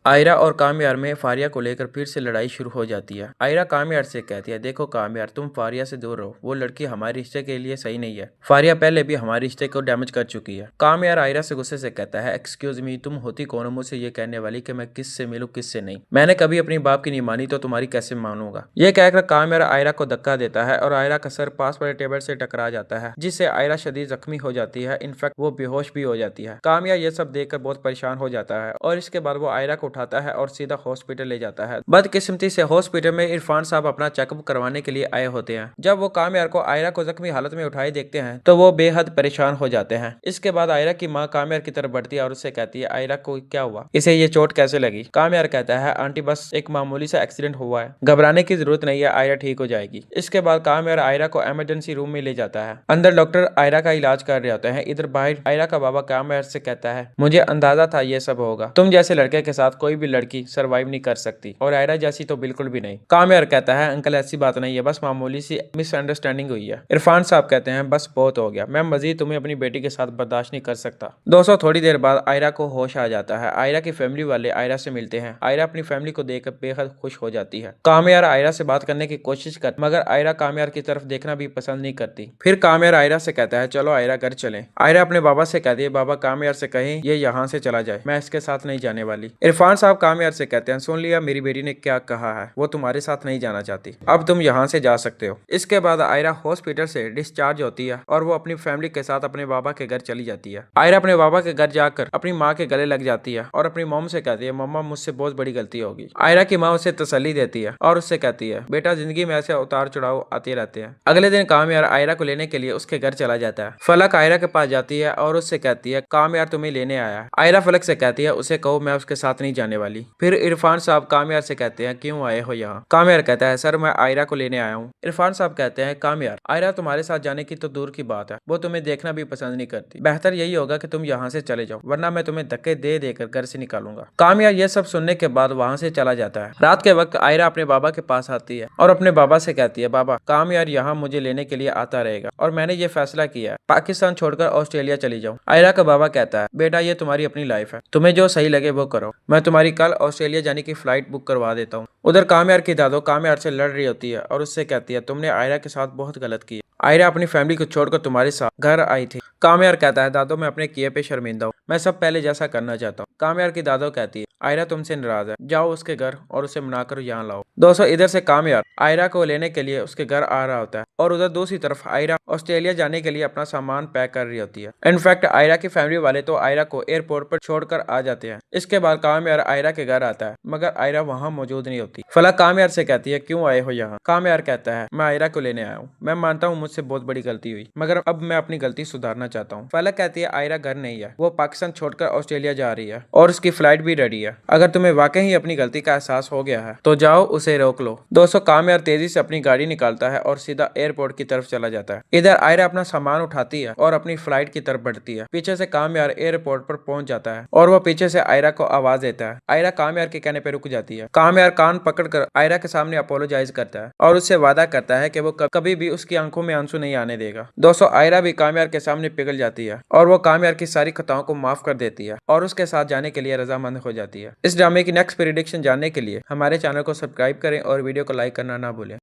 आयरा और कामयार में फारिया को लेकर फिर से लड़ाई शुरू हो जाती है। आयरा कामयार से कहती है, देखो कामयार, तुम फारिया से दूर रहो, वो लड़की हमारे रिश्ते के लिए सही नहीं है। फारिया पहले भी हमारे रिश्ते को डैमेज कर चुकी है। कामयार आयरा से गुस्से से कहता है, एक्सक्यूज मी, तुम होती कौन हो मुझसे ये कहने वाली कि मैं किससे मिलूं किससे नहीं। मैंने कभी अपनी बाप की नहीं मानी तो तुम्हारी कैसे मानूंगा। ये कहकर कामयार आयरा को धक्का देता है और आयरा का सर पास वाले टेबल से टकरा जाता है, जिससे आयरा शदीद जख्मी हो जाती है। इनफैक्ट वो बेहोश भी हो जाती है। कामयार ये सब देखकर बहुत परेशान हो जाता है और इसके बाद वो आयरा को उठाता है और सीधा हॉस्पिटल ले जाता है। बदकिस्मती से हॉस्पिटल में इरफान साहब अपना चेकअप करवाने के लिए आए होते हैं। जब वो कामयार को आयरा को जख्मी हालत में उठाए देखते हैं तो वो बेहद परेशान हो जाते हैं। इसके बाद आयरा की माँ कामयार की तरफ बढ़ती है और उससे कहती है, आयरा को क्या हुआ, इसे ये चोट कैसे लगी। कामयार कहता है, आंटी बस एक मामूली सा एक्सीडेंट हुआ है, घबराने की जरूरत नहीं है, आयरा ठीक हो जाएगी। इसके बाद कामयार आयरा को इमरजेंसी रूम में ले जाता है। अंदर डॉक्टर आयरा का इलाज कर रहे होते हैं। इधर बाहर आयरा का बाबा कामयार से कहता है, मुझे अंदाजा था ये सब होगा, तुम जैसे लड़के के साथ कोई भी लड़की सरवाइव नहीं कर सकती और आयरा जैसी तो बिल्कुल भी नहीं। कामयार कहता है, अंकल ऐसी बात नहीं है, बस मामूली सी मिसअंडरस्टैंडिंग हुई है। इरफान साहब कहते हैं, बस बहुत हो गया, मैं मजीद तुम्हें अपनी बेटी के साथ बर्दाश्त नहीं कर सकता। दोस्तों थोड़ी देर बाद आयरा को होश आ जाता है। आयरा की फैमिली वाले आयरा से मिलते हैं। आयरा अपनी फैमिली को देखकर बेहद खुश हो जाती है। कामयार आयरा से बात करने की कोशिश कर मगर आयरा कामयार की तरफ देखना भी पसंद नहीं करती। फिर कामयार आयरा से कहता है, चलो आयरा घर चलें। आयरा अपने बाबा से कहती है, बाबा कामयार से कहें ये यहाँ से चला जाए, मैं इसके साथ नहीं जाने वाली। इरफान साहब कामयार से कहते हैं, सुन लिया मेरी बेटी ने क्या कहा है, वो तुम्हारे साथ नहीं जाना चाहती, अब तुम यहाँ से जा सकते हो। इसके बाद आयरा हॉस्पिटल से डिस्चार्ज होती है और वो अपनी फैमिली के साथ अपने बाबा के घर चली जाती है। आयरा अपने बाबा के घर जाकर अपनी माँ के गले लग जाती है और अपनी मॉम से कहती है, मम्मा मुझसे बहुत बड़ी गलती होगी। आयरा की माँ उसे तसल्ली देती है और उससे कहती है, बेटा जिंदगी में ऐसे उतार चढ़ाव आते रहते हैं। अगले दिन कामयार आयरा को लेने के लिए उसके घर चला जाता है। फलक आयरा के पास जाती है और उससे कहती है, कामयार तुम्हें लेने आया है। आयरा फलक से कहती है, उसे कहो मैं उसके साथ नहीं जाने वाली। फिर इरफान साहब कामयार से कहते हैं, क्यों आए हो यहाँ। कामयार कहता है, सर मैं आयरा को लेने आया हूँ। इरफान साहब कहते हैं, कामयार आयरा तुम्हारे साथ जाने की तो दूर की बात है, वो तुम्हें देखना भी पसंद नहीं करती, बेहतर यही होगा कि तुम यहाँ से चले जाओ, वरना मैं तुम्हें धक्के दे देकर घर से निकालूंगा। कामयार ये सब सुनने के बाद वहाँ से चला जाता है। रात के वक्त आयरा अपने बाबा के पास आती है और अपने बाबा से कहती है, बाबा कामयार यहाँ मुझे लेने के लिए आता रहेगा और मैंने ये फैसला किया है, पाकिस्तान छोड़कर ऑस्ट्रेलिया चली जाऊँ। आयरा का बाबा कहता है, बेटा ये तुम्हारी अपनी लाइफ है, तुम्हें जो सही लगे वो करो, मैं तुम्हारी कल ऑस्ट्रेलिया जाने की फ्लाइट बुक करवा देता हूँ। उधर कामयार की दादो कामयार से लड़ रही होती है और उससे कहती है, तुमने आयरा के साथ बहुत गलत किया, आयरा अपनी फैमिली को छोड़कर तुम्हारे साथ घर आई थी। कामयार कहता है, दादो मैं अपने किए पे शर्मिंदा हूँ, मैं सब पहले जैसा करना चाहता हूँ। कामयार की दादो कहती है, आयरा तुमसे नाराज है, जाओ उसके घर और उसे मनाकर यहाँ लाओ। दोस्तों इधर से कामयार आयरा को लेने के लिए उसके घर आ रहा होता है और उधर दूसरी तरफ आयरा ऑस्ट्रेलिया जाने के लिए अपना सामान पैक कर रही होती है। इनफैक्ट आयरा की फैमिली वाले तो आयरा को एयरपोर्ट पर छोड़कर आ जाते हैं। इसके बाद कामयार आयरा के घर आता है मगर आयरा वहाँ मौजूद नहीं होती। फलक कामयार से कहती है, क्यों आए हो यहाँ। कामयार कहता है, मैं आयरा को लेने आया हूँ, मैं मानता हूँ मुझसे बहुत बड़ी गलती हुई मगर अब मैं अपनी गलती सुधारना चाहता हूँ। फलक कहती है, आयरा घर नहीं है, वो पाकिस्तान छोड़कर ऑस्ट्रेलिया जा रही है और उसकी फ्लाइट भी रेडी है, अगर तुम्हें वाकई ही अपनी गलती का एहसास हो गया है तो जाओ उसे रोक लो। दोस्तों कामयार तेजी से अपनी गाड़ी निकालता है और सीधा एयरपोर्ट की तरफ चला जाता है। इधर आयरा अपना सामान उठाती है और अपनी फ्लाइट की तरफ बढ़ती है। पीछे से कामयार एयरपोर्ट पर पहुंच जाता है और वह पीछे से आयरा को आवाज देता है। आयरा कामयार के कहने पर रुक जाती है। कामयार कान पकड़कर आयरा के सामने अपोलोजाइज करता है और उससे वादा करता है कि वो कभी भी उसकी आंखों में आंसू नहीं आने देगा। दोस्तों आयरा भी कामयार के सामने पिघल जाती है और वो कामयार की सारी खताओं को माफ कर देती है और उसके साथ जाने के लिए रजामंद हो जाती है। इस ड्रामे की नेक्स्ट प्रेडिक्शन जानने के लिए हमारे चैनल को सब्सक्राइब करें और वीडियो को लाइक करना ना भूलें।